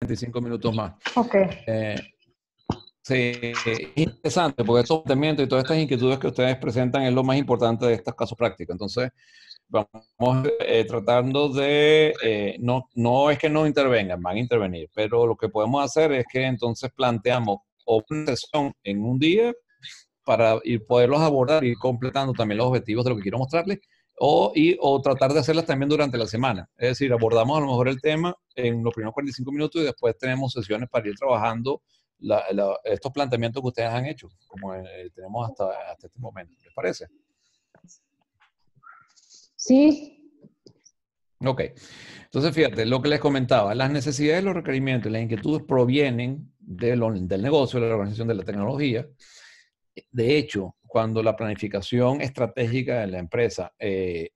25 minutos más. Ok. Sí, es interesante porque estos planteamientos y todas estas inquietudes que ustedes presentan es lo más importante de estos casos prácticos. Entonces, vamos tratando de, no es que no intervengan, van a intervenir, pero lo que podemos hacer es que entonces planteamos una sesión en un día para poderlos abordar y ir completando también los objetivos de lo que quiero mostrarles, o tratar de hacerlas también durante la semana. Es decir, abordamos a lo mejor el tema en los primeros 45 minutos y después tenemos sesiones para ir trabajando estos planteamientos que ustedes han hecho, como tenemos hasta este momento. ¿Les parece? Sí. Ok. Entonces, fíjate, lo que les comentaba, las necesidades, los requerimientos y las inquietudes provienen del negocio, de la organización de la tecnología. De hecho, cuando la planificación estratégica de la empresa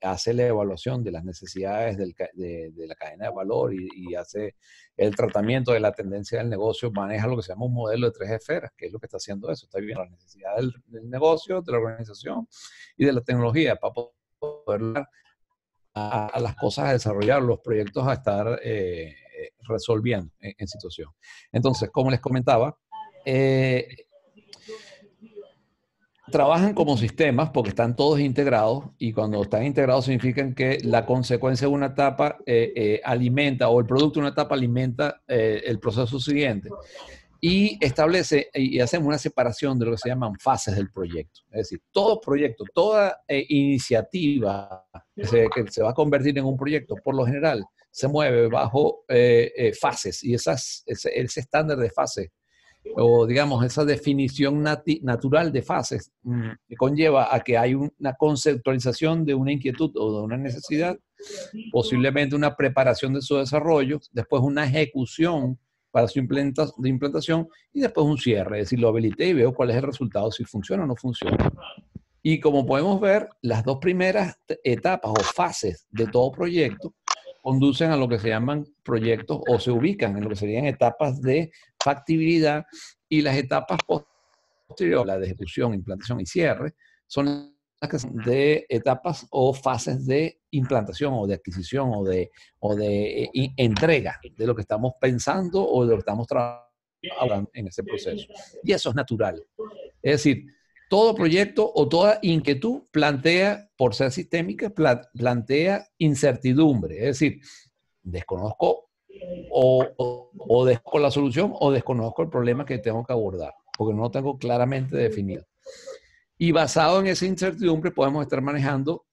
hace la evaluación de las necesidades de la cadena de valor y hace el tratamiento de la tendencia del negocio, maneja lo que se llama un modelo de 3 esferas, que es lo que está haciendo eso. Está viendo las necesidades del negocio, de la organización y de la tecnología para poder a las cosas a desarrollar, los proyectos a estar resolviendo en situación. Entonces, como les comentaba, trabajan como sistemas porque están todos integrados, y cuando están integrados significan que la consecuencia de una etapa alimenta, o el producto de una etapa alimenta el proceso siguiente, y establece y hacemos una separación de lo que se llaman fases del proyecto. Es decir, todo proyecto, toda iniciativa que se va a convertir en un proyecto, por lo general, se mueve bajo fases, y ese estándar de fases, o digamos, esa definición natural de fases, que conlleva a que hay una conceptualización de una inquietud o de una necesidad, posiblemente una preparación de su desarrollo, después una ejecución para su implantación, y después un cierre, es decir, lo habilité y veo cuál es el resultado, si funciona o no funciona. Y como podemos ver, las dos primeras etapas o fases de todo proyecto conducen a lo que se llaman proyectos, o se ubican en lo que serían etapas de factibilidad, y las etapas posteriores, la de ejecución, implantación y cierre, son las que son de etapas o fases de implantación o de adquisición o de entrega de lo que estamos pensando o de lo que estamos trabajando en ese proceso. Y eso es natural. Es decir, todo proyecto o toda inquietud plantea, por ser sistémica, plantea incertidumbre. Es decir, desconozco o desconozco la solución, o desconozco el problema que tengo que abordar, porque no lo tengo claramente definido. Y basado en esa incertidumbre podemos estar manejando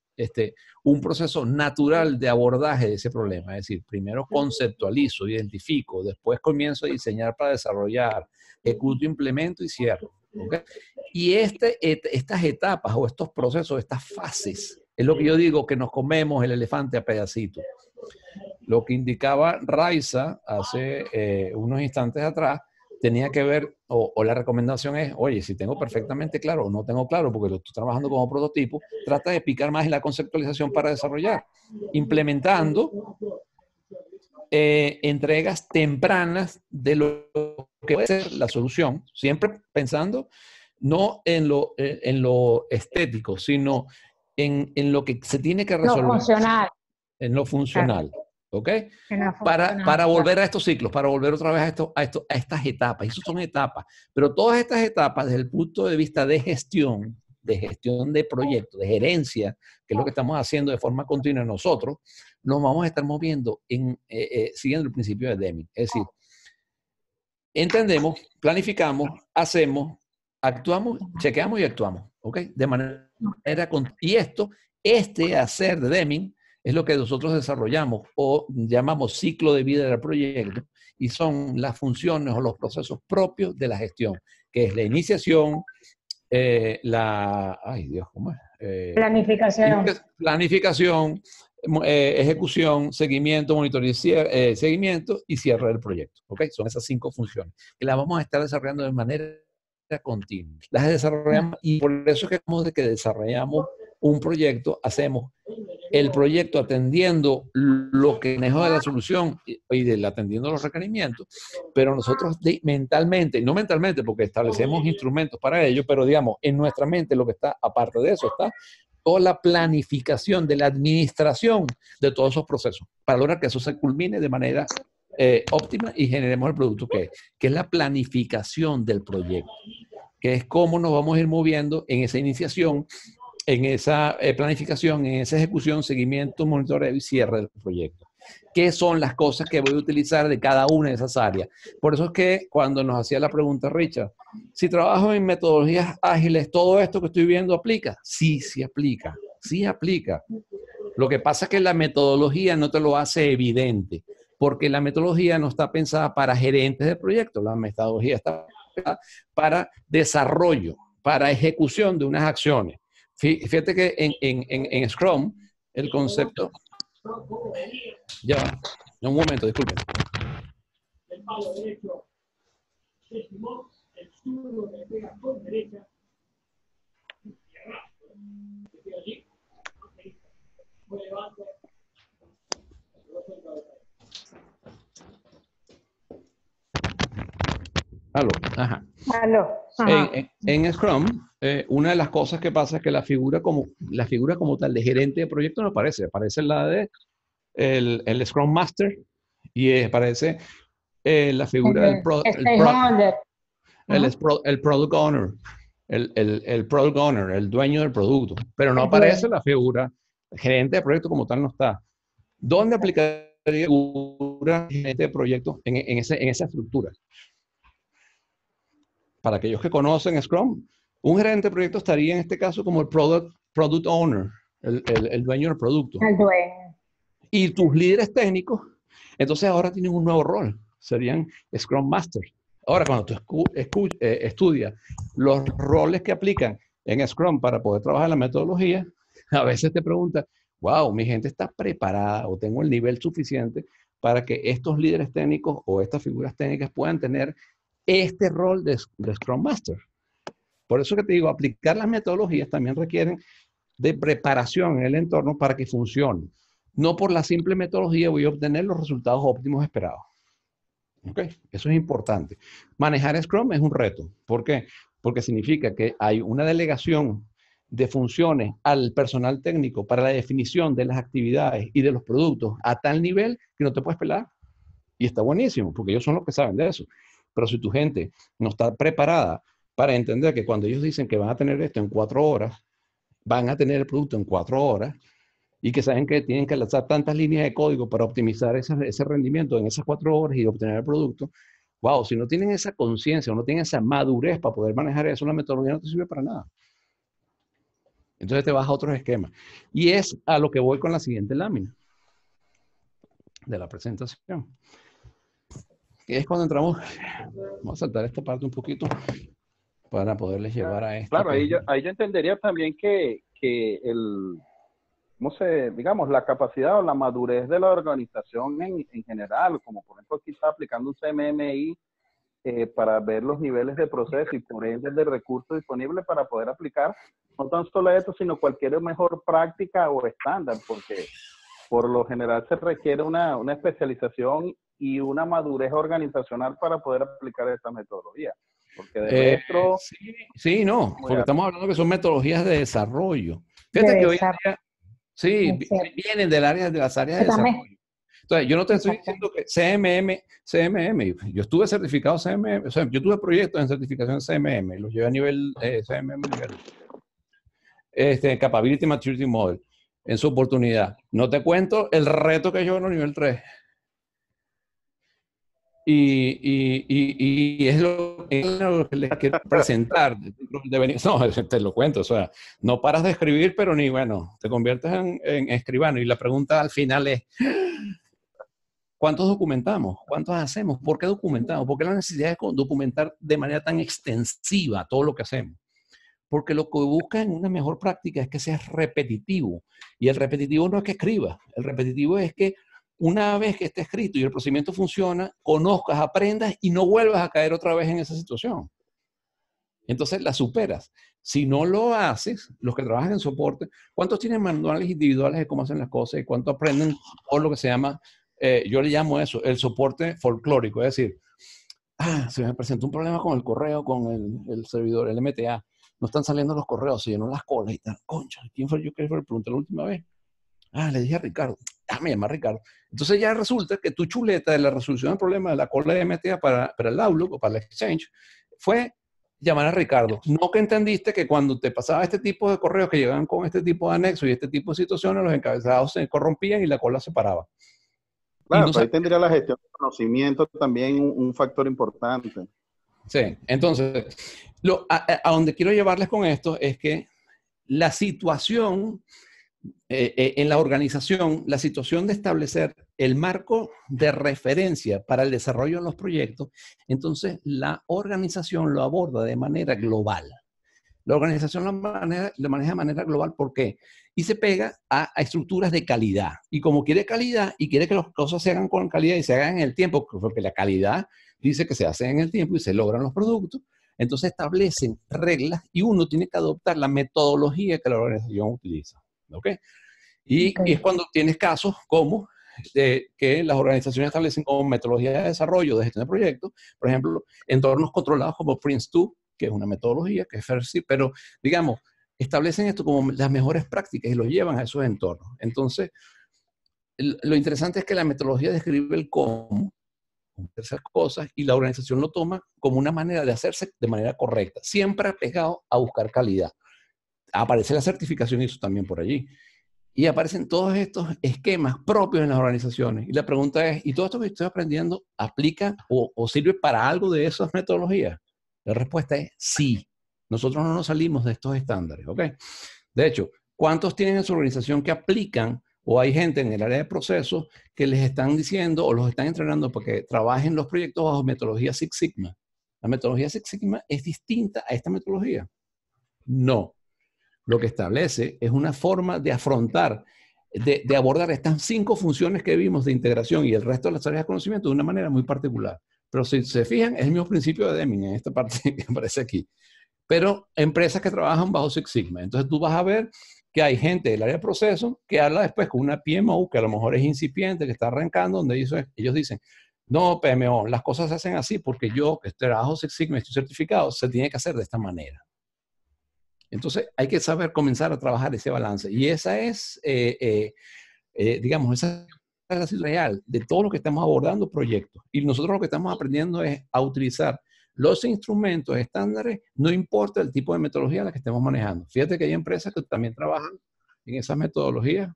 un proceso natural de abordaje de ese problema. Es decir, primero conceptualizo, identifico, después comienzo a diseñar para desarrollar, ejecuto, implemento y cierro. ¿Okay? Y estas etapas o estos procesos, estas fases, es lo que yo digo que nos comemos el elefante a pedacitos. Lo que indicaba Raiza hace unos instantes atrás tenía que ver, o la recomendación es, oye, si tengo perfectamente claro o no tengo claro, porque lo estoy trabajando como prototipo, trata de picar más en la conceptualización para desarrollar, implementando entregas tempranas de lo que puede ser la solución, siempre pensando no en lo estético, sino en lo que se tiene que resolver. Lo funcional. En lo funcional. Claro. ¿Ok? Para volver a estos ciclos, para volver otra vez a estas etapas. Y eso son etapas. Pero todas estas etapas, desde el punto de vista de gestión de proyectos, de gerencia, que es lo que estamos haciendo de forma continua nosotros, nos vamos a estar moviendo siguiendo el principio de Deming. Es decir, entendemos, planificamos, hacemos, actuamos, chequeamos y actuamos. ¿Ok? De manera y este hacer de Deming es lo que nosotros desarrollamos o llamamos ciclo de vida del proyecto, y son las funciones o los procesos propios de la gestión, que es la iniciación, planificación, ejecución, seguimiento, monitoreo, seguimiento y cierre del proyecto. ¿Okay? Son esas 5 funciones que las vamos a estar desarrollando de manera continua. Las desarrollamos, y por eso es que desarrollamos un proyecto, hacemos el proyecto atendiendo lo que manejo de la solución y atendiendo los requerimientos, pero nosotros mentalmente, no mentalmente porque establecemos instrumentos para ello, pero digamos, en nuestra mente lo que está, aparte de eso, está toda la planificación de la administración de todos esos procesos, para lograr que eso se culmine de manera óptima y generemos el producto que es la planificación del proyecto, que es cómo nos vamos a ir moviendo en esa iniciación, en esa planificación, en esa ejecución, seguimiento, monitoreo y cierre del proyecto. ¿Qué son las cosas que voy a utilizar de cada una de esas áreas? Por eso es que cuando nos hacía la pregunta Richard, si trabajo en metodologías ágiles, ¿todo esto que estoy viendo aplica? Sí, sí aplica, sí aplica. Lo que pasa es que la metodología no te lo hace evidente, porque la metodología no está pensada para gerentes de proyectos, la metodología está pensada para desarrollo, para ejecución de unas acciones. Fíjate que en Scrum, el concepto... Ya va, un momento, disculpen. El palo derecho de Simón, el zurdo que pega con derecha, y arrastra. Que allí, muy levante. Aló, ajá. Aló. Ajá. En Scrum, una de las cosas que pasa es que la figura como tal de gerente de proyecto no aparece. Aparece la de el Scrum Master y aparece la figura del el Product Owner, el Product Owner, el dueño del producto. Pero no aparece la figura gerente de proyecto como tal, no está. ¿Dónde aplicaría la figura gerente de proyecto en esa estructura? Para aquellos que conocen Scrum, un gerente de proyecto estaría en este caso como el Product Owner, el dueño del producto. El dueño. Y tus líderes técnicos, entonces ahora tienen un nuevo rol, serían Scrum Masters. Ahora, cuando tú estudias los roles que aplican en Scrum para poder trabajar la metodología, a veces te preguntas, wow, mi gente está preparada o tengo el nivel suficiente para que estos líderes técnicos o estas figuras técnicas puedan tener este rol de Scrum Master. Por eso que te digo, aplicar las metodologías también requieren de preparación en el entorno para que funcione. No por la simple metodología voy a obtener los resultados óptimos esperados. ¿Okay? Eso es importante. Manejar Scrum es un reto. ¿Por qué? Porque significa que hay una delegación de funciones al personal técnico para la definición de las actividades y de los productos a tal nivel que no te puedes pelar. Y está buenísimo, porque ellos son los que saben de eso. Pero si tu gente no está preparada para entender que cuando ellos dicen que van a tener esto en 4 horas, van a tener el producto en 4 horas, y que saben que tienen que lanzar tantas líneas de código para optimizar ese rendimiento en esas 4 horas y obtener el producto. Wow, si no tienen esa conciencia o no tienen esa madurez para poder manejar eso, la metodología no te sirve para nada. Entonces te vas a otros esquemas. Y es a lo que voy con la siguiente lámina de la presentación. Que es cuando entramos, vamos a saltar esta parte un poquito para poderles llevar a esto. Claro, ahí yo entendería también que no sé, digamos, la capacidad o la madurez de la organización en general, como por ejemplo aquí está aplicando un CMMI para ver los niveles de proceso y por ende de recursos disponibles para poder aplicar no tan solo esto, sino cualquier mejor práctica o estándar, porque por lo general se requiere una especialización y una madurez organizacional para poder aplicar esta metodología. Porque de resto... Sí, no, porque estamos hablando que son metodologías de desarrollo. Fíjate que hoy en día, sí, vienen del área, de las áreas de desarrollo. Entonces, yo no te estoy diciendo que CMM, yo estuve certificado CMM, o sea, yo tuve proyectos en certificación CMM, los llevé a nivel CMM, nivel Capability Maturity Model, en su oportunidad. No te cuento el reto que yo en el nivel 3. Y es lo que les quiero presentar. No, te lo cuento, o sea, no paras de escribir, pero ni bueno, te conviertes en escribano. Y la pregunta al final es, ¿cuántos documentamos? ¿Cuántos hacemos? ¿Por qué documentamos? ¿Por qué la necesidad de documentar de manera tan extensiva todo lo que hacemos? Porque lo que busca en una mejor práctica es que seas repetitivo. Y el repetitivo no es que escribas, el repetitivo es que una vez que esté escrito y el procedimiento funciona, conozcas, aprendas y no vuelvas a caer otra vez en esa situación. Entonces la superas. Si no lo haces, los que trabajan en soporte, ¿cuántos tienen manuales individuales de cómo hacen las cosas y cuánto aprenden por lo que se llama, yo le llamo eso, el soporte folclórico? Es decir, se me presentó un problema con el correo, con el servidor, el MTA. No están saliendo los correos, se llenó las colas y tal. Concha, ¿quién fue yo que le pregunté la última vez? Ah, le dije a Ricardo, me llama Ricardo. Entonces ya resulta que tu chuleta de la resolución del problema de la cola de MTA para el Outlook o para el Exchange fue llamar a Ricardo. No que entendiste que cuando te pasaba este tipo de correos que llegaban con este tipo de anexos y este tipo de situaciones, los encabezados se corrompían y la cola se paraba. Y Claro, no pero ahí sabes. tendría la gestión de conocimiento también un factor importante. Sí, entonces, a donde quiero llevarles con esto es que la situación en la organización, la situación de establecer el marco de referencia para el desarrollo de los proyectos, entonces la organización lo aborda de manera global. La organización lo maneja de manera global, ¿por qué? Y se pega a estructuras de calidad. Y como quiere calidad y quiere que las cosas se hagan con calidad y se hagan en el tiempo, porque la calidad dice que se hace en el tiempo y se logran los productos, entonces establecen reglas y uno tiene que adoptar la metodología que la organización utiliza. ¿Ok? Y es cuando tienes casos como que las organizaciones establecen como metodología de desarrollo, de gestión de proyectos, por ejemplo, entornos controlados como Prince2, que es una metodología, que es FAIR, pero digamos, establecen esto como las mejores prácticas y los llevan a esos entornos. Entonces, lo interesante es que la metodología describe el cómo hacer cosas y la organización lo toma como una manera de hacerse de manera correcta, siempre apegado a buscar calidad. Aparece la certificación y eso también por allí. Y aparecen todos estos esquemas propios en las organizaciones. Y la pregunta es, ¿y todo esto que estoy aprendiendo aplica o sirve para algo de esas metodologías? La respuesta es sí. Nosotros no nos salimos de estos estándares, ¿ok? De hecho, ¿cuántos tienen en su organización que aplican o hay gente en el área de procesos que les están diciendo o los están entrenando para que trabajen los proyectos bajo metodología Six Sigma? ¿La metodología Six Sigma es distinta a esta metodología? No. Lo que establece es una forma de afrontar, de abordar estas 5 funciones que vimos de integración y el resto de las áreas de conocimiento de una manera muy particular. Pero si se fijan, es el mismo principio de Deming en esta parte que aparece aquí. Pero empresas que trabajan bajo Six Sigma. Entonces tú vas a ver que hay gente del área de proceso que habla después con una PMO que a lo mejor es incipiente, que está arrancando, donde ellos dicen, no, PMO, las cosas se hacen así porque yo, que trabajo Six Sigma y estoy certificado, se tiene que hacer de esta manera. Entonces hay que saber comenzar a trabajar ese balance. Y esa es, digamos, esa es la situación real de todo lo que estamos abordando proyectos. Y nosotros lo que estamos aprendiendo es a utilizar los instrumentos estándares, no importa el tipo de metodología a la que estemos manejando. Fíjate que hay empresas que también trabajan en esas metodologías,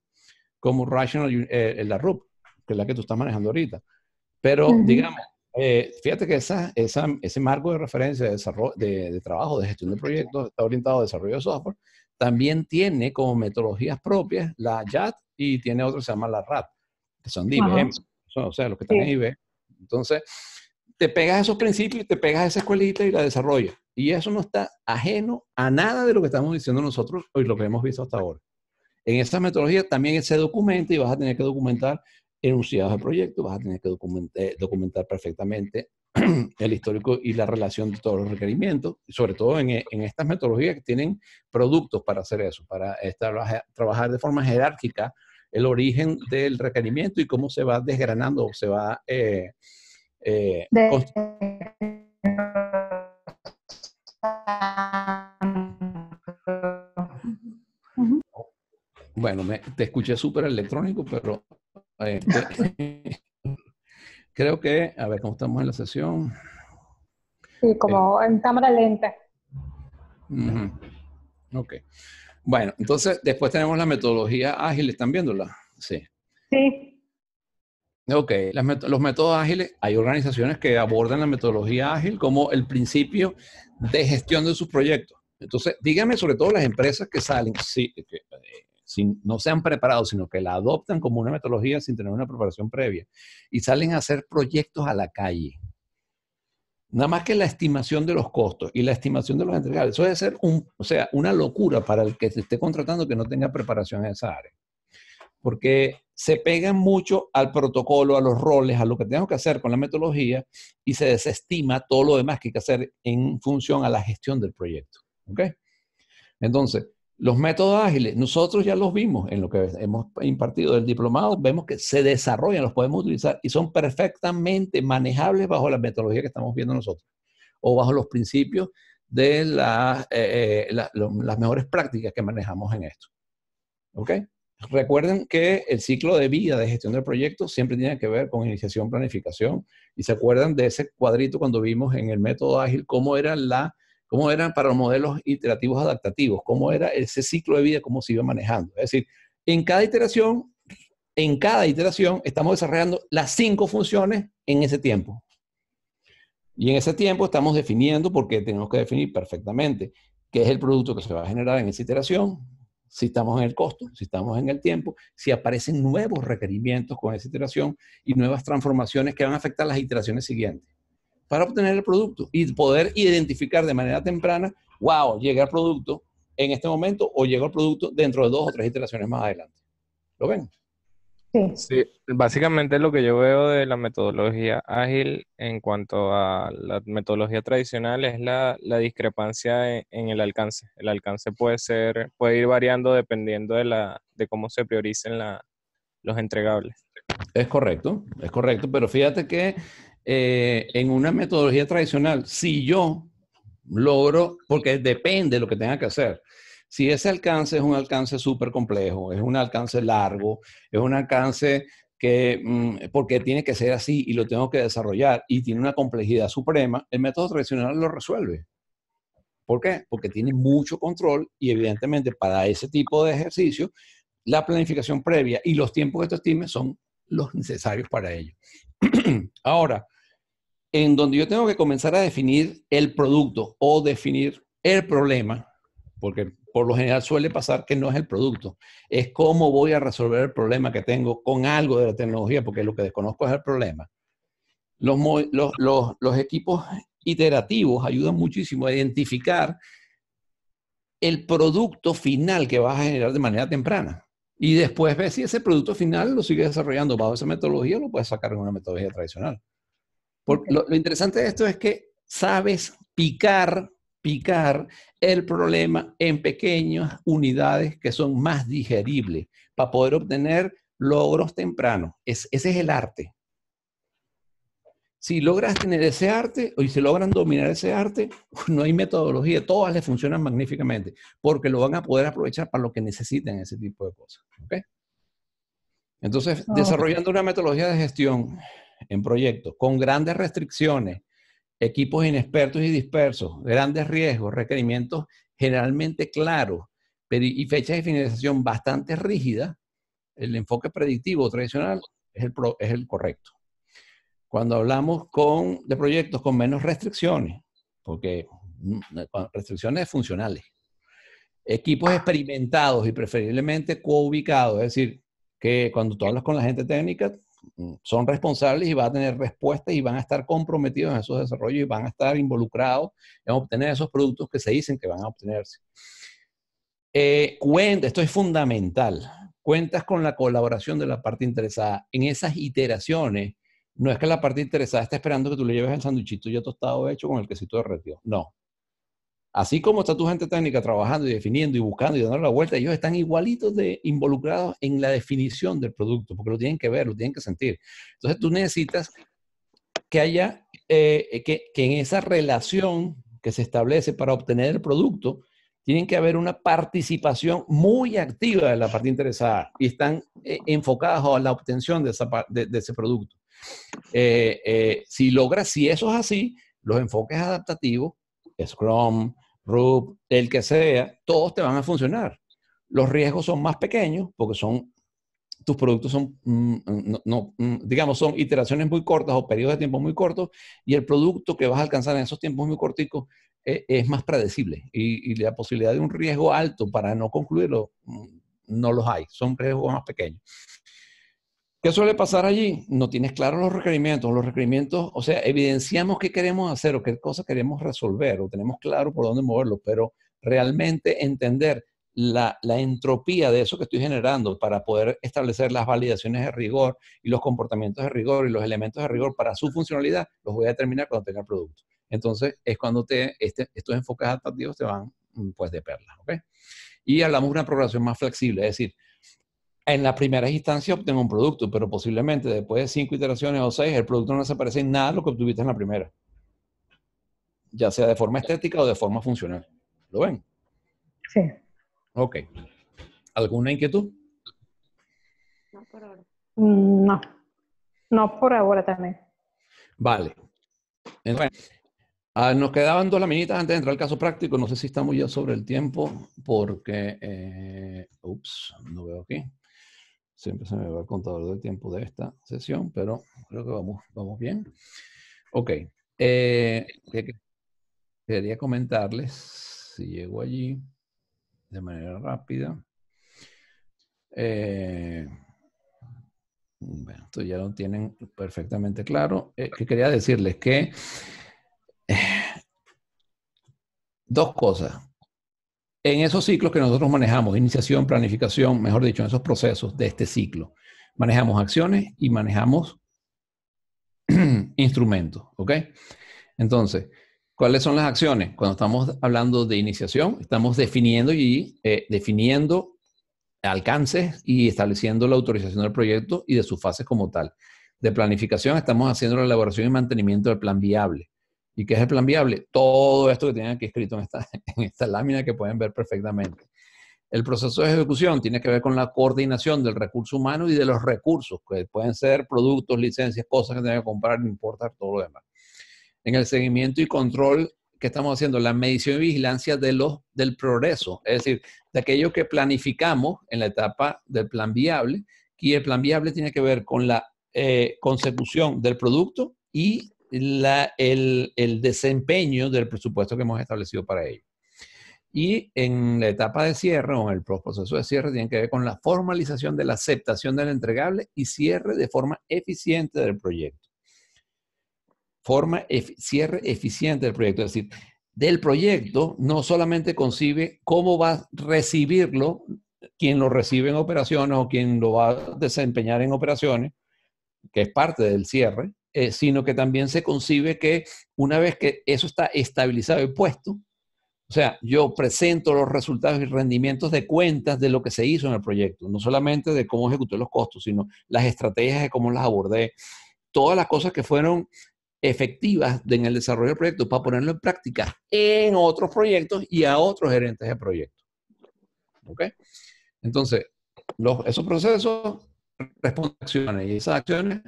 como Rational, la RUP, que es la que tú estás manejando ahorita. Pero, digamos, fíjate que ese marco de referencia de trabajo, de gestión de proyectos, está orientado a desarrollo de software, también tiene como metodologías propias la JAT y tiene otro que se llama la RAT, que son de IBM, o sea, los que están en IBM. Entonces, te pegas a esos principios, te pegas a esa escuelita y la desarrollas. Y eso no está ajeno a nada de lo que estamos diciendo nosotros hoy, lo que hemos visto hasta ahora. En esta metodología también se documenta y vas a tener que documentar enunciados de proyecto, vas a tener que documentar perfectamente el histórico y la relación de todos los requerimientos, y sobre todo en estas metodologías que tienen productos para hacer eso, para trabajar de forma jerárquica el origen del requerimiento y cómo se va desgranando o se va bueno, te escuché súper electrónico, pero creo que, a ver cómo estamos en la sesión. Sí, como en cámara lenta. Ok. Bueno, entonces después tenemos la metodología ágil, ¿están viéndola? Sí. Sí. Ok, los métodos ágiles, hay organizaciones que abordan la metodología ágil como el principio de gestión de sus proyectos. Entonces, díganme sobre todo las empresas que salen, no se han preparado, sino que la adoptan como una metodología sin tener una preparación previa y salen a hacer proyectos a la calle. Nada más que la estimación de los costos y la estimación de los entregables. Eso debe ser una locura para el que se esté contratando que no tenga preparación en esa área. Porque se pegan mucho al protocolo, a los roles, a lo que tenemos que hacer con la metodología y se desestima todo lo demás que hay que hacer en función a la gestión del proyecto. ¿Ok? Entonces, los métodos ágiles, nosotros ya los vimos en lo que hemos impartido del diplomado, vemos que se desarrollan, los podemos utilizar y son perfectamente manejables bajo la metodología que estamos viendo nosotros o bajo los principios de las mejores prácticas que manejamos en esto. ¿Ok? recuerden que el ciclo de vida de gestión del proyecto siempre tiene que ver con iniciación, planificación. Y se acuerdan de ese cuadrito cuando vimos en el método ágil cómo eran para los modelos iterativos adaptativos, cómo era ese ciclo de vida, cómo se iba manejando. Es decir, en cada iteración estamos desarrollando las 5 funciones en ese tiempo. Y en ese tiempo estamos definiendo, porque tenemos que definir perfectamente qué es el producto que se va a generar en esa iteración, si estamos en el costo, si estamos en el tiempo, si aparecen nuevos requerimientos con esa iteración y nuevas transformaciones que van a afectar las iteraciones siguientes para obtener el producto y poder identificar de manera temprana, wow, llega el producto en este momento o llega el producto dentro de 2 o 3 iteraciones más adelante. ¿Lo ven? Sí. Sí, básicamente lo que yo veo de la metodología ágil en cuanto a la metodología tradicional es la discrepancia en el alcance. El alcance puede ir variando dependiendo de cómo se prioricen los entregables. Es correcto, pero fíjate que en una metodología tradicional, si yo logro, porque depende de lo que tenga que hacer, si ese alcance es un alcance súper complejo, es un alcance largo, es un alcance porque tiene que ser así y lo tengo que desarrollar y tiene una complejidad suprema, el método tradicional lo resuelve. ¿Por qué? Porque tiene mucho control y evidentemente para ese tipo de ejercicio, la planificación previa y los tiempos que tú estimes son los necesarios para ello. Ahora, en donde yo tengo que comenzar a definir el producto o definir el problema, porque por lo general suele pasar que no es el producto, es cómo voy a resolver el problema que tengo con algo de la tecnología, porque lo que desconozco es el problema. Los equipos iterativos ayudan muchísimo a identificar el producto final que vas a generar de manera temprana. Y después ves si ese producto final lo sigues desarrollando bajo esa metodología o lo puedes sacar en una metodología tradicional. Lo interesante de esto es que sabes picar el problema en pequeñas unidades que son más digeribles para poder obtener logros tempranos. Ese es el arte. Si logras tener ese arte y si logran dominar ese arte, no hay metodología, todas les funcionan magníficamente porque lo van a poder aprovechar para lo que necesiten ese tipo de cosas. ¿Okay? Entonces, desarrollando una metodología de gestión en proyectos con grandes restricciones, equipos inexpertos y dispersos, grandes riesgos, requerimientos generalmente claros y fechas de finalización bastante rígidas, el enfoque predictivo tradicional es el correcto. Cuando hablamos de proyectos con menos restricciones, porque restricciones funcionales, equipos experimentados y preferiblemente co-ubicados, es decir, que cuando tú hablas con la gente técnica, son responsables y van a tener respuestas y van a estar comprometidos en esos desarrollos y van a estar involucrados en obtener esos productos que se dicen que van a obtenerse. Esto es fundamental. Cuentas con la colaboración de la parte interesada. En esas iteraciones, no es que la parte interesada esté esperando que tú le lleves el sanduichito ya tostado hecho con el quesito derretido. No. Así como está tu gente técnica trabajando y definiendo y buscando y dando la vuelta, ellos están igualitos involucrados en la definición del producto, porque lo tienen que ver, lo tienen que sentir. Entonces tú necesitas que haya, que en esa relación que se establece para obtener el producto, tienen que haber una participación muy activa de la parte interesada y están enfocados a la obtención de ese producto. Si eso es así, los enfoques adaptativos, Scrum, RUP, el que sea, todos te van a funcionar. Los riesgos son más pequeños porque tus productos son, digamos, son iteraciones muy cortas o periodos de tiempo muy cortos y el producto que vas a alcanzar en esos tiempos muy corticos es más predecible y la posibilidad de un riesgo alto para no concluirlo no los hay, son riesgos más pequeños. ¿Qué suele pasar allí? No tienes claros los requerimientos, o sea, evidenciamos qué queremos hacer o qué cosas queremos resolver o tenemos claro por dónde moverlo, pero realmente entender la entropía de eso que estoy generando para poder establecer las validaciones de rigor y los comportamientos de rigor y los elementos de rigor para su funcionalidad, los voy a determinar cuando tenga el producto. Entonces, es cuando estos enfoques adaptativos te van pues de perlas, ¿ok? Y hablamos de una programación más flexible, es decir, en la primera instancia obtengo un producto, pero posiblemente después de 5 iteraciones o 6, el producto no se parece en nada a lo que obtuviste en la primera. Ya sea de forma estética o de forma funcional. ¿Lo ven? Sí. Ok. ¿Alguna inquietud? No, no por ahora también. Vale. Entonces, nos quedaban 2 laminitas antes de entrar al caso práctico. No sé si estamos ya sobre el tiempo porque, no veo aquí. Siempre se me va el contador del tiempo de esta sesión, pero creo que vamos bien. Ok. Quería comentarles, si llego allí de manera rápida. Bueno, esto ya lo tienen perfectamente claro. Que quería decirles que 2 cosas. En esos ciclos que nosotros manejamos, iniciación, planificación, mejor dicho, en esos procesos de este ciclo, manejamos acciones y manejamos instrumentos, ¿ok? Entonces, ¿cuáles son las acciones? Cuando estamos hablando de iniciación, estamos definiendo alcances y estableciendo la autorización del proyecto y de sus fases como tal. De planificación, estamos haciendo la elaboración y mantenimiento del plan viable. ¿Y qué es el plan viable? Todo esto que tienen aquí escrito en esta lámina que pueden ver perfectamente. El proceso de ejecución tiene que ver con la coordinación del recurso humano y de los recursos, que pueden ser productos, licencias, cosas que tengan que comprar, no importa todo lo demás. En el seguimiento y control que estamos haciendo, la medición y vigilancia del progreso, es decir, de aquello que planificamos en la etapa del plan viable, y el plan viable tiene que ver con la consecución del producto y el desempeño del presupuesto que hemos establecido para ello. Y en la etapa de cierre o en el proceso de cierre tiene que ver con la formalización de la aceptación del entregable y cierre de forma eficiente del proyecto. Cierre eficiente del proyecto, es decir, del proyecto no solamente concibe cómo va a recibirlo quien lo recibe en operaciones o quien lo va a desempeñar en operaciones, que es parte del cierre, sino que también se concibe que una vez que eso está estabilizado y puesto, o sea, yo presento los resultados y rendimientos de cuentas de lo que se hizo en el proyecto, no solamente de cómo ejecuté los costos, sino las estrategias de cómo las abordé, todas las cosas que fueron efectivas en el desarrollo del proyecto para ponerlo en práctica en otros proyectos y a otros gerentes de proyectos. ¿Ok? Entonces, esos procesos responden a acciones y esas acciones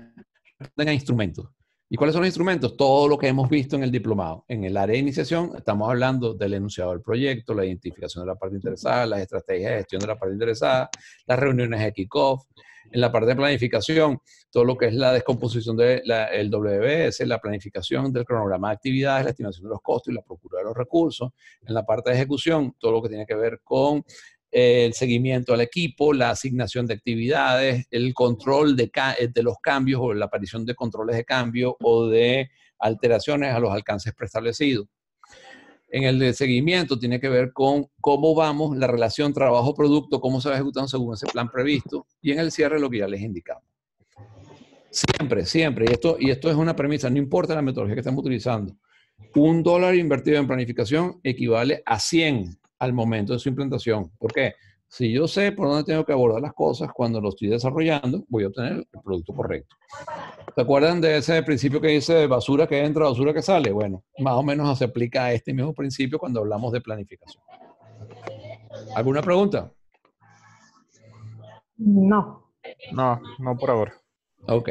responden a instrumentos. ¿Y cuáles son los instrumentos? Todo lo que hemos visto en el diplomado. En el área de iniciación estamos hablando del enunciado del proyecto, la identificación de la parte interesada, las estrategias de gestión de la parte interesada, las reuniones de kick-off. En la parte de planificación, todo lo que es la descomposición del WBS, la planificación del cronograma de actividades, la estimación de los costos y la procura de los recursos. En la parte de ejecución, todo lo que tiene que ver con el seguimiento al equipo, la asignación de actividades, el control de los cambios o la aparición de controles de cambio o de alteraciones a los alcances preestablecidos. En el de seguimiento tiene que ver con cómo vamos, la relación trabajo-producto, cómo se va ejecutando según ese plan previsto, y en el cierre lo que ya les indicamos. Siempre, siempre, y esto es una premisa, no importa la metodología que estamos utilizando, $1 invertido en planificación equivale a 100 al momento de su implantación. ¿Por qué? Si yo sé por dónde tengo que abordar las cosas cuando lo estoy desarrollando, voy a obtener el producto correcto. ¿Se acuerdan de ese principio que dice basura que entra, basura que sale? Bueno, más o menos se aplica a este mismo principio cuando hablamos de planificación. ¿Alguna pregunta? No. No por ahora. Ok.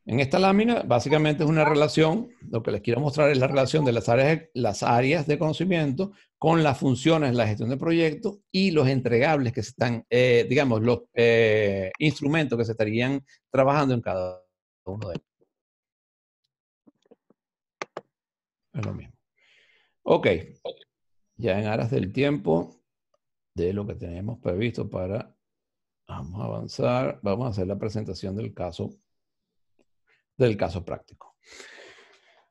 En esta lámina, básicamente es una relación, lo que les quiero mostrar es la relación de las áreas de conocimiento con las funciones de la gestión de proyectos y los entregables que se están, digamos, los instrumentos que se estarían trabajando en cada uno de ellos. Es lo mismo. Ok. Ya en aras del tiempo de lo que tenemos previsto vamos a avanzar, vamos a hacer la presentación del caso práctico.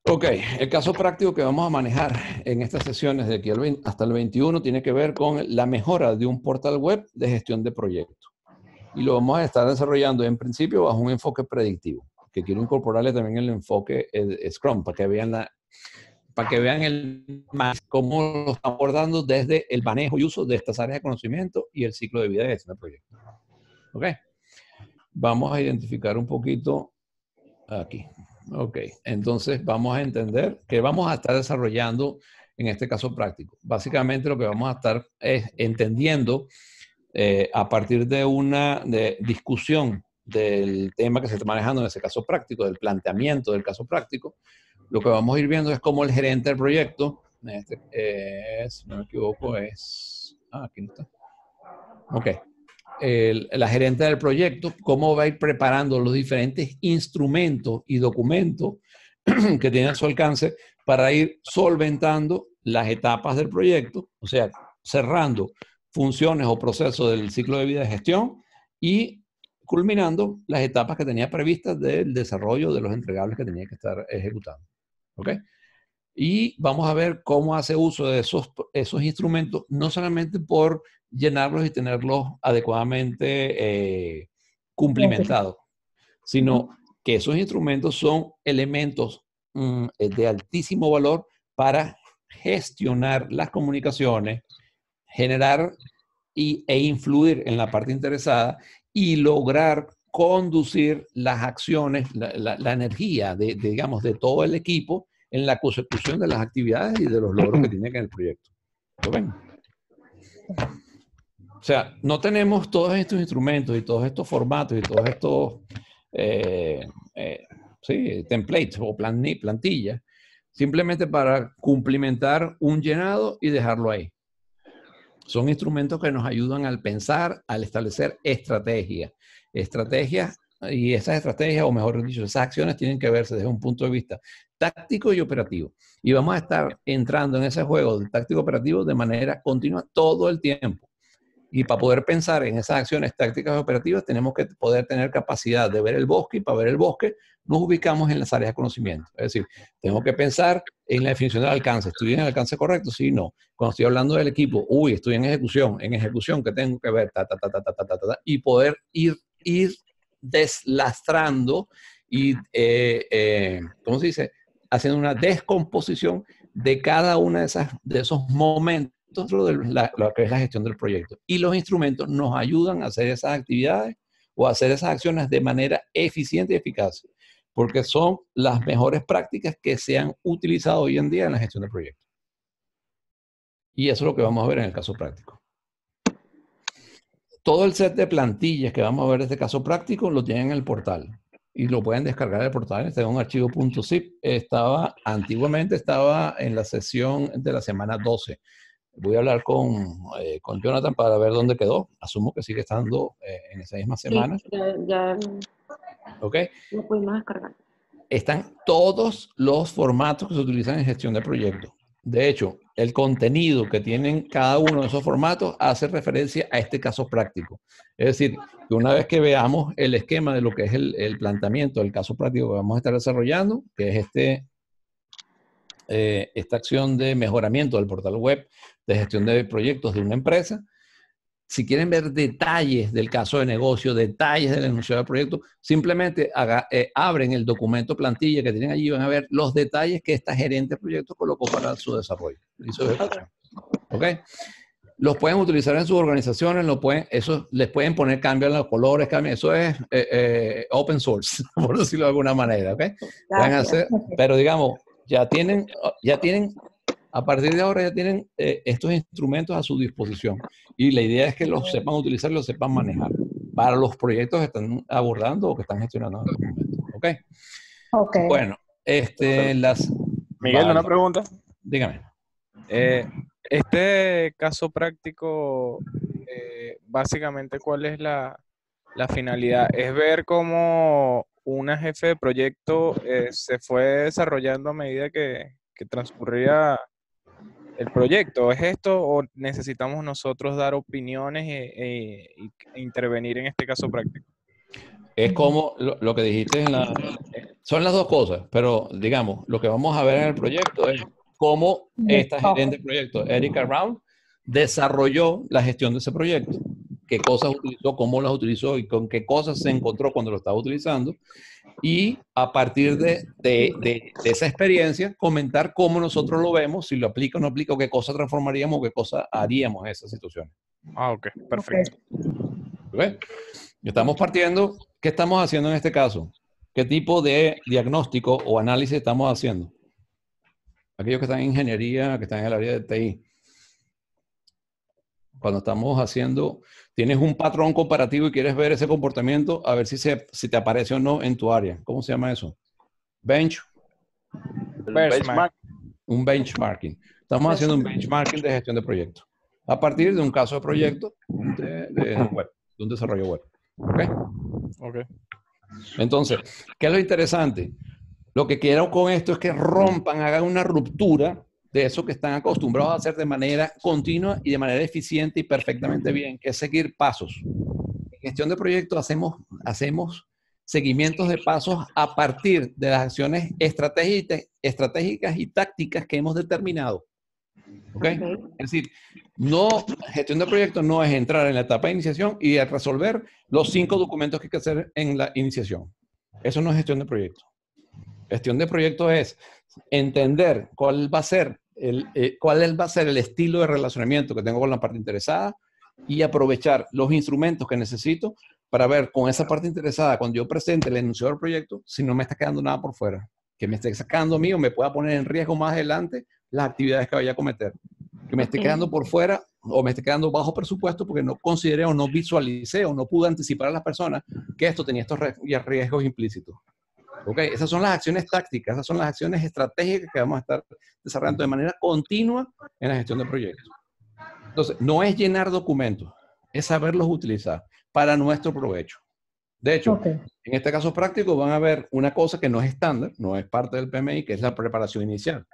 Ok, el caso práctico que vamos a manejar en estas sesiones de aquí hasta el 21 tiene que ver con la mejora de un portal web de gestión de proyectos. Y lo vamos a estar desarrollando en principio bajo un enfoque predictivo, que quiero incorporarle también el enfoque Scrum para que vean cómo lo estamos abordando desde el manejo y uso de estas áreas de conocimiento y el ciclo de vida de gestión de proyectos. Ok, vamos a identificar un poquito aquí. Ok, entonces vamos a entender que vamos a estar desarrollando en este caso práctico. Básicamente lo que vamos a estar es entendiendo a partir de una discusión del tema que se está manejando en ese caso práctico, del planteamiento del caso práctico, lo que vamos a ir viendo es cómo el gerente del proyecto, si no me equivoco, aquí no está. Ok. La gerente del proyecto, cómo va a ir preparando los diferentes instrumentos y documentos que tiene a su alcance para ir solventando las etapas del proyecto, o sea, cerrando funciones o procesos del ciclo de vida de gestión y culminando las etapas que tenía previstas del desarrollo de los entregables que tenía que estar ejecutando. ¿Ok? Y vamos a ver cómo hace uso de esos instrumentos, no solamente por llenarlos y tenerlos adecuadamente cumplimentados, sino que esos instrumentos son elementos de altísimo valor para gestionar las comunicaciones, generar e influir en la parte interesada y lograr conducir las acciones, la energía digamos, de todo el equipo en la consecución de las actividades y de los logros que tiene en el proyecto. ¿Lo ven? O sea, no tenemos todos estos instrumentos y todos estos formatos y todos estos templates o plantillas simplemente para cumplimentar un llenado y dejarlo ahí. Son instrumentos que nos ayudan al pensar, al establecer estrategias. Y esas estrategias, o mejor dicho, esas acciones tienen que verse desde un punto de vista táctico y operativo. Y vamos a estar entrando en ese juego de táctico operativo de manera continua todo el tiempo. Y para poder pensar en esas acciones tácticas y operativas, tenemos que poder tener capacidad de ver el bosque, y para ver el bosque nos ubicamos en las áreas de conocimiento. Es decir, tengo que pensar en la definición del alcance. ¿Estoy en el alcance correcto? Sí, no. Cuando estoy hablando del equipo, estoy en ejecución, ¿qué tengo que ver? Y poder ir deslastrando y, ¿cómo se dice? Haciendo una descomposición de cada una de esos momentos dentro de lo que es la gestión del proyecto. Y los instrumentos nos ayudan a hacer esas actividades o a hacer esas acciones de manera eficiente y eficaz, porque son las mejores prácticas que se han utilizado hoy en día en la gestión del proyecto. Y eso es lo que vamos a ver en el caso práctico. Todo el set de plantillas que vamos a ver en este caso práctico lo tienen en el portal y lo pueden descargar del portal. Este es un archivo .zip. Antiguamente estaba en la sesión de la semana 12. Voy a hablar con Jonathan para ver dónde quedó. Asumo que sigue estando en esa misma semana. Sí, ya ¿Ok? lo pudimos descargar. Están todos los formatos que se utilizan en gestión de proyectos. De hecho, el contenido que tienen cada uno de esos formatos hace referencia a este caso práctico. Es decir, que una vez que veamos el esquema de lo que es el planteamiento del caso práctico que vamos a estar desarrollando, que es esta acción de mejoramiento del portal web de gestión de proyectos de una empresa. Si quieren ver detalles del caso de negocio, detalles del enunciado del proyecto, simplemente abren el documento plantilla que tienen allí y van a ver los detalles que esta gerente de proyecto colocó para su desarrollo y su ejecución. ¿Ok? Los pueden utilizar en sus organizaciones, eso les pueden poner cambios en los colores, eso es open source, por decirlo de alguna manera. ¿Ok? Pero digamos, ya tienen, a partir de ahora ya tienen estos instrumentos a su disposición. Y la idea es que los sepan utilizar y los sepan manejar para los proyectos que están abordando o que están gestionando en este momento. ¿Ok? Ok. Bueno, Miguel, una pregunta. Dígame. Este caso práctico, básicamente, ¿cuál es la finalidad? Es ver cómo una jefe de proyecto se fue desarrollando a medida que transcurría el proyecto. ¿Es esto o necesitamos nosotros dar opiniones e intervenir en este caso práctico? Es como lo que dijiste son las dos cosas, pero digamos, lo que vamos a ver en el proyecto es cómo esta gerente de proyecto, Erika Round, desarrolló la gestión de ese proyecto. Qué cosas utilizó, cómo las utilizó y con qué cosas se encontró cuando lo estaba utilizando. Y a partir de esa experiencia, comentar cómo nosotros lo vemos, si lo aplica o no aplica, o qué cosa transformaríamos o qué cosa haríamos en esas situaciones. Ok, perfecto. ¿Okay? Estamos partiendo, ¿qué estamos haciendo en este caso? ¿Qué tipo de diagnóstico o análisis estamos haciendo? Aquellos que están en ingeniería, que están en el área de TI. cuando estamos haciendo, tienes un patrón comparativo y quieres ver ese comportamiento, a ver si te aparece o no en tu área. ¿Cómo se llama eso? Benchmark. Un benchmarking. Estamos haciendo un benchmarking de gestión de proyectos a partir de un caso de proyecto de web, de un desarrollo web. ¿Ok? Ok. Entonces, ¿qué es lo interesante? Lo que quiero con esto es que rompan, hagan una ruptura de eso que están acostumbrados a hacer de manera continua y de manera eficiente y perfectamente bien, que es seguir pasos. En gestión de proyectos hacemos seguimientos de pasos a partir de las acciones estratégicas y tácticas que hemos determinado. ¿Ok? Es decir, gestión de proyectos no es entrar en la etapa de iniciación y resolver los 5 documentos que hay que hacer en la iniciación. Eso no es gestión de proyectos. Gestión de proyectos es entender cuál va a ser el estilo de relacionamiento que tengo con la parte interesada y aprovechar los instrumentos que necesito para ver con esa parte interesada, cuando yo presente el enunciado del proyecto, si no me está quedando nada por fuera, que me esté sacando mío, me pueda poner en riesgo más adelante las actividades que vaya a cometer, que me esté quedando por fuera o me esté quedando bajo presupuesto porque no consideré o no visualicé o no pude anticipar a las personas que esto tenía estos riesgos implícitos. ¿Ok? Esas son las acciones tácticas, esas son las acciones estratégicas que vamos a estar desarrollando de manera continua en la gestión de proyectos. Entonces, no es llenar documentos, es saberlos utilizar para nuestro provecho. De hecho, en este caso práctico van a ver una cosa que no es estándar, no es parte del PMI, que es la preparación inicial.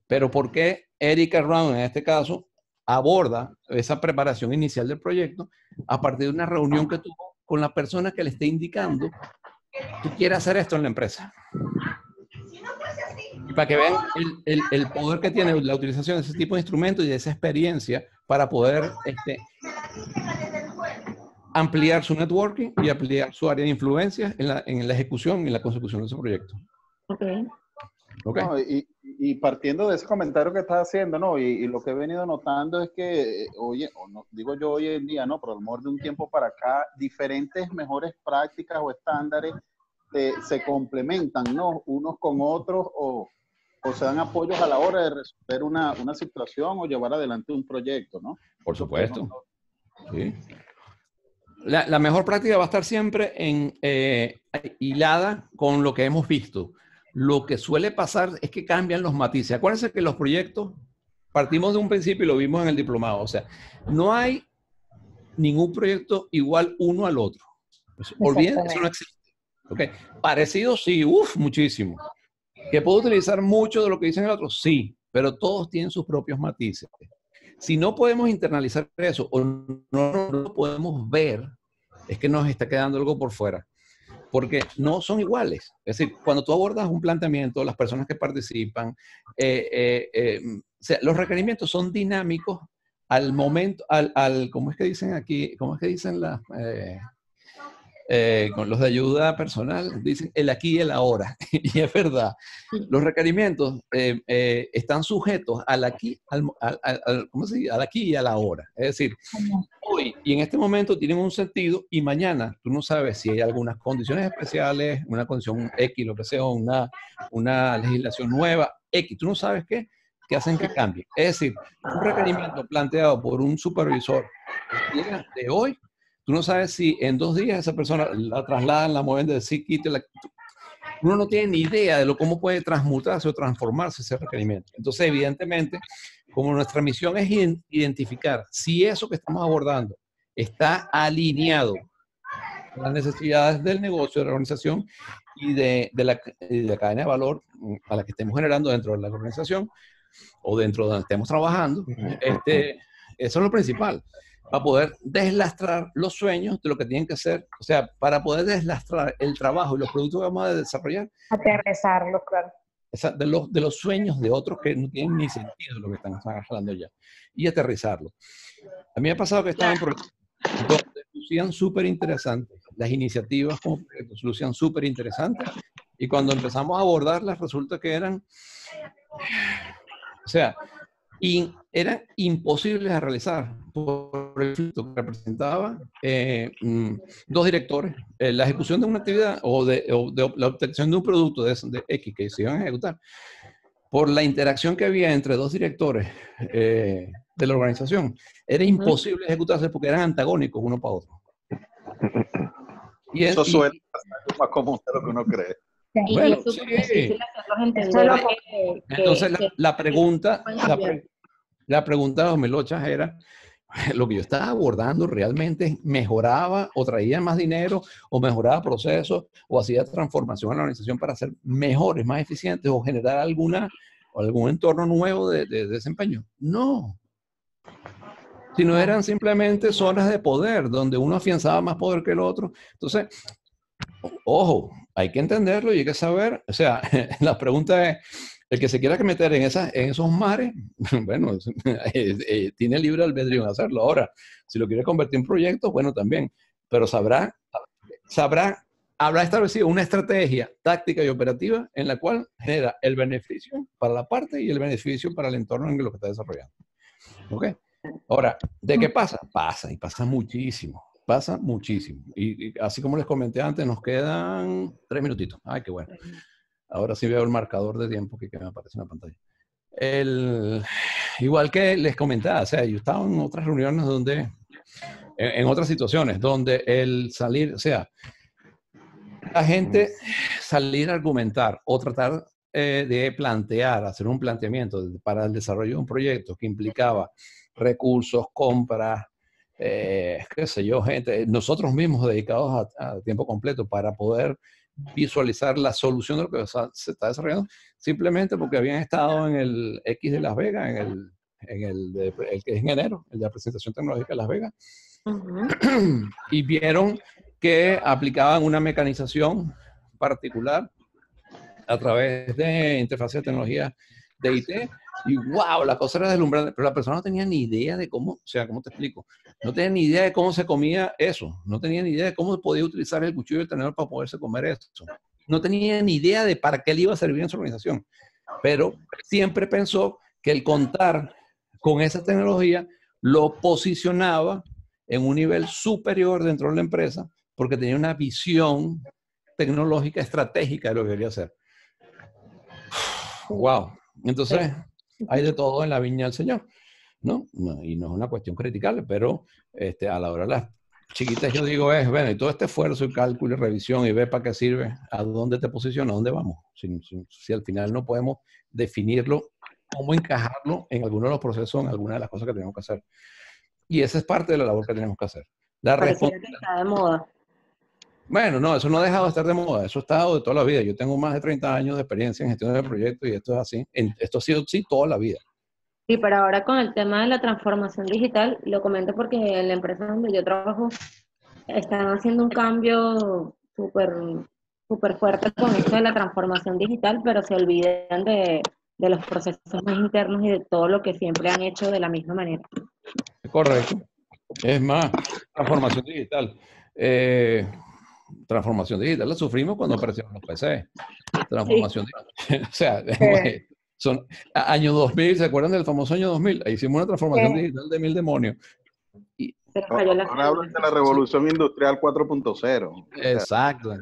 Pero ¿por qué Erika Round en este caso aborda esa preparación inicial del proyecto a partir de una reunión que tuvo con la persona que le esté indicando tú quieres hacer esto en la empresa? Y para que vean el poder que tiene la utilización de ese tipo de instrumentos y de esa experiencia para poder ampliar su networking y ampliar su área de influencia en la ejecución y la consecución de ese proyecto. Okay. No, y partiendo de ese comentario que estás haciendo, ¿no? Y lo que he venido notando es que, oye, o no, digo yo hoy en día, ¿no? Pero a lo mejor de un tiempo para acá, diferentes mejores prácticas o estándares se complementan, ¿no? Unos con otros o se dan apoyos a la hora de resolver una situación o llevar adelante un proyecto, ¿no? Por supuesto. Sí. La mejor práctica va a estar siempre hilada con lo que hemos visto. Lo que suele pasar es que cambian los matices. Acuérdense que los proyectos, partimos de un principio y lo vimos en el diplomado. O sea, no hay ningún proyecto igual uno al otro. Olviden, eso no existe. ¿Okay? Parecido, sí, muchísimo. ¿Que puedo utilizar mucho de lo que dicen el otro? Sí, pero todos tienen sus propios matices. Si no podemos internalizar eso o no lo podemos ver, es que nos está quedando algo por fuera. Porque no son iguales. Es decir, cuando tú abordas un planteamiento, las personas que participan, o sea, los requerimientos son dinámicos al momento, ¿cómo es que dicen aquí? ¿Cómo es que dicen con los de ayuda personal? Dicen el aquí y el ahora. Y es verdad. Los requerimientos están sujetos al aquí, ¿cómo se dice? Al aquí y a la hora. Es decir, hoy y en este momento tienen un sentido y mañana tú no sabes si hay algunas condiciones especiales, una condición X, lo que sea, una legislación nueva, X, tú no sabes qué, que hacen que cambie. Es decir, un requerimiento planteado por un supervisor de hoy, tú no sabes si en 2 días esa persona la trasladan, la mueven de sitio, uno no tiene ni idea de cómo puede transmutarse o transformarse ese requerimiento. Entonces, evidentemente, como nuestra misión es identificar si eso que estamos abordando está alineado con las necesidades del negocio, de la organización y de la cadena de valor a la que estemos generando dentro de la organización o dentro de donde estemos trabajando, eso es lo principal. Para poder deslastrar los sueños de lo que tienen que hacer, o sea, para poder deslastrar el trabajo y los productos que vamos a desarrollar. Aterrizarlo, claro. De los sueños de otros que no tienen ni sentido lo que están hablando ya. Y aterrizarlo. A mí me ha pasado que estaba en proyectos donde lucían súper interesantes. Las iniciativas como proyectos lucían súper interesantes. Y cuando empezamos a abordarlas, resulta que eran, o sea, eran imposibles de realizar por el conflicto que representaba 2 directores. La ejecución de una actividad o de la obtención de un producto de X que se iban a ejecutar, por la interacción que había entre 2 directores de la organización. Era imposible ejecutarse porque eran antagónicos uno para otro. Eso suele pasar más común de lo que uno cree. Sí. Bueno, y es súper difícil hacerlos Eso es lo entender Entonces la pregunta, pueden cambiar. la pregunta de los Melochas era, lo que yo estaba abordando realmente mejoraba o traía más dinero o mejoraba procesos o hacía transformación en la organización para ser mejores, más eficientes o generar algún entorno nuevo de desempeño. No. Sino eran simplemente zonas de poder donde uno afianzaba más poder que el otro. Entonces, ojo, hay que entenderlo y hay que saber, o sea, la pregunta es, el que se quiera meter en esos mares, bueno, tiene libre albedrío en hacerlo. Ahora, si lo quiere convertir en proyectos, bueno, también, pero habrá establecido una estrategia táctica y operativa en la cual genera el beneficio para la parte y el beneficio para el entorno en lo que está desarrollando. ¿Ok? Ahora, ¿de qué pasa? Pasa, y pasa muchísimo. Pasa muchísimo. Y así como les comenté antes, nos quedan 3 minutitos. Ay, qué bueno. Ahora sí veo el marcador de tiempo que me aparece en la pantalla. Igual que les comentaba, o sea, yo estaba en otras reuniones donde, en otras situaciones, donde el salir, o sea, la gente salir a argumentar o tratar de plantear, hacer un planteamiento para el desarrollo de un proyecto que implicaba recursos, compras, qué sé yo, gente, nosotros mismos dedicados a tiempo completo para poder visualizar la solución de lo que se está desarrollando, simplemente porque habían estado en el X de Las Vegas, el que es en enero, el de la presentación tecnológica de Las Vegas, y vieron que aplicaban una mecanización particular a través de interfaces de tecnología de IT, y wow, la cosa era deslumbrante, pero la persona no tenía ni idea de cómo, o sea, ¿cómo te explico? No tenía ni idea de cómo se comía eso, no tenía ni idea de cómo podía utilizar el cuchillo y el tenedor para poderse comer eso, no tenía ni idea de para qué le iba a servir en su organización, pero siempre pensó que el contar con esa tecnología lo posicionaba en un nivel superior dentro de la empresa porque tenía una visión tecnológica estratégica de lo que quería hacer. Wow. Entonces, hay de todo en la viña del Señor, ¿no? Y no es una cuestión criticable, pero a la hora de las chiquitas yo digo bueno, y todo este esfuerzo y cálculo y revisión y ver para qué sirve, a dónde te posiciona, a dónde vamos, si al final no podemos definirlo, cómo encajarlo en alguno de los procesos, en alguna de las cosas que tenemos que hacer. Y esa es parte de la labor que tenemos que hacer. Pareciera que está de moda. Bueno, no, eso no ha dejado de estar de moda, eso ha estado de toda la vida. Yo tengo más de 30 años de experiencia en gestión de proyectos y esto es así. Esto ha sido así toda la vida. Sí, pero ahora con el tema de la transformación digital, lo comento porque en la empresa donde yo trabajo están haciendo un cambio súper fuerte con esto de la transformación digital, pero se olvidan de los procesos más internos y de todo lo que siempre han hecho de la misma manera. Correcto. Es más, transformación digital. Transformación digital la sufrimos cuando aparecieron los PC. Transformación digital. O sea, son año 2000, ¿se acuerdan del famoso año 2000? Ahí hicimos una transformación digital de 1000 demonios. Ahora hablan de la revolución industrial 4.0. Exacto.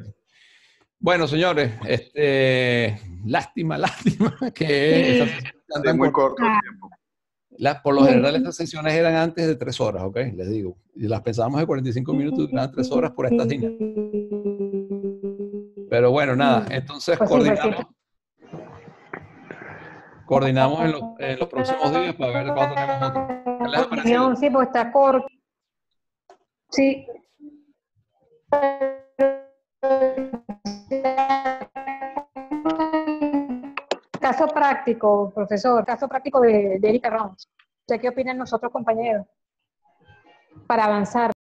Bueno, señores, lástima que esta sesión es muy corto el tiempo. Por lo general estas sesiones eran antes de 3 horas, ¿ok? Les digo. Y las pensábamos de 45 minutos y eran 3 horas por estas líneas. Pero bueno, nada. Entonces coordinamos en los próximos días para ver cuándo tenemos otro. ¿Qué les ha parecido? Sí, porque está corto. Sí. Caso práctico, profesor, caso práctico de Erika Ramos. ¿Qué opinan nosotros, compañeros? Para avanzar.